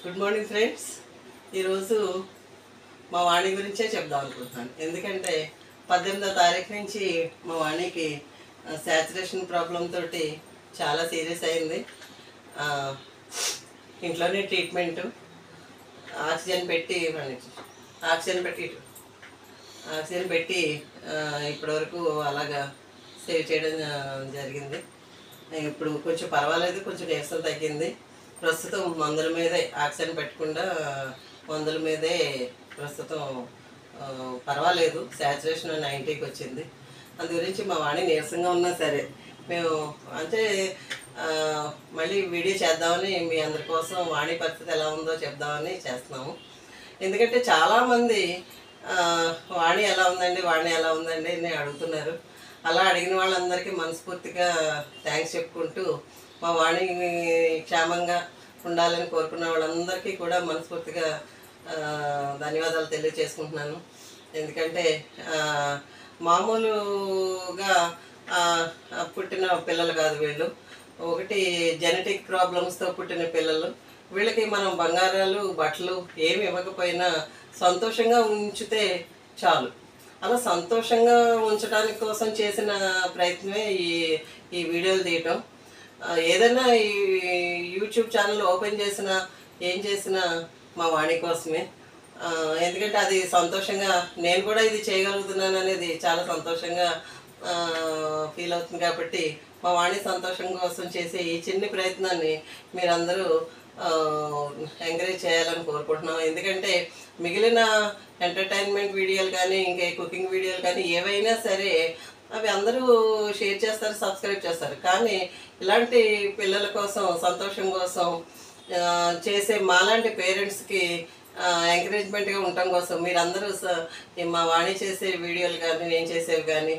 Good morning friends. ఈరోజు మా వాణి గురించే చెప్దాం అనుకుంటున్నాను. ఎందుకంటే 18వ తారీఖు నుంచి మా వాణికి శాచురేషన్ ప్రాబ్లం తోటి చాలా సీరియస్ అయింది. ఇంట్లోనే ట్రీట్మెంటు, ఆక్సిజన్ పెట్టి ఆక్సిజన్ పెట్టి ఇప్పటివరకు అలాగా సేవ్ చేయడం జరిగింది. ఇప్పుడు కొంచెం పర్వాలేదు, కొంచెం నీరసం తగ్గింది. ప్రస్తుతం మందుల మీదే, ఆక్సిజన్ పెట్టకుండా మందుల మీదే ప్రస్తుతం పర్వాలేదు. శాచురేషన్ 90కి వచ్చింది. అందు గురించి మా వాణి నీరసంగా ఉన్నా సరే మేము అంటే మళ్ళీ వీడియో చేద్దామని, మీ అందరి కోసం వాణి పరిస్థితి ఎలా ఉందో చెప్దామని చేస్తున్నాము. ఎందుకంటే చాలామంది వాణి ఎలా ఉందండి అని అడుగుతున్నారు. అలా అడిగిన వాళ్ళందరికీ మనస్ఫూర్తిగా థ్యాంక్స్ చెప్పుకుంటూ, మా వాణి క్షేమంగా ఉండాలని కోరుకున్న వాళ్ళందరికీ కూడా మనస్ఫూర్తిగా ధన్యవాదాలు తెలియజేసుకుంటున్నాను. ఎందుకంటే మామూలుగా పుట్టిన పిల్లలు కాదు వీళ్ళు. ఒకటి జెనెటిక్ ప్రాబ్లమ్స్తో పుట్టిన పిల్లలు. వీళ్ళకి మనం బంగారాలు, బట్టలు ఏమి ఇవ్వకపోయినా సంతోషంగా ఉంచితే చాలు. అలా సంతోషంగా ఉంచడానికి కోసం చేసిన ప్రయత్నమే ఈ వీడియోలు తీయటం. ఏదైనా ఈ యూట్యూబ్ ఛానల్ ఓపెన్ చేసినా ఏం చేసినా మా వాణి కోసమే. ఎందుకంటే అది సంతోషంగా, నేను కూడా ఇది చేయగలుగుతున్నాను అనేది చాలా సంతోషంగా ఫీల్ అవుతుంది. కాబట్టి మా వాణి సంతోషం కోసం చేసే ఈ చిన్న ప్రయత్నాన్ని మీరందరూ ఎంకరేజ్ చేయాలని కోరుకుంటున్నాం. ఎందుకంటే మిగిలిన ఎంటర్టైన్మెంట్ వీడియోలు కానీ, ఇంకా కుకింగ్ వీడియోలు కానీ ఏవైనా సరే అవి అందరూ షేర్ చేస్తారు, సబ్స్క్రైబ్ చేస్తారు. కానీ ఇలాంటి పిల్లల కోసం, సంతోషం కోసం చేసే మాలాంటి పేరెంట్స్కి ఎంకరేజ్మెంట్గా ఉండటం కోసం మీరందరూ మా వాణి చేసే వీడియోలు కానీ, నేను చేసేవి కానీ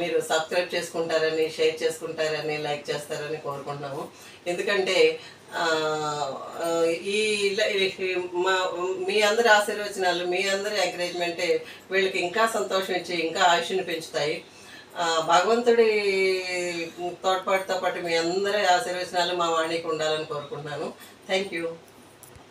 మీరు సబ్స్క్రైబ్ చేసుకుంటారని, షేర్ చేసుకుంటారని, లైక్ చేస్తారని కోరుకుంటున్నాము. ఎందుకంటే మీ అందరి ఆశీర్వచనాలు, మీ అందరి ఎంకరేజ్మెంటే వీళ్ళకి ఇంకా సంతోషం ఇచ్చి ఇంకా ఆయుష్ని పెంచుతాయి. భగవంతుడి తోడ్పాటుతో పాటు మీ అందరి ఆశీర్వచనాలు మా వాణికి ఉండాలని కోరుకుంటున్నాను. Thank you.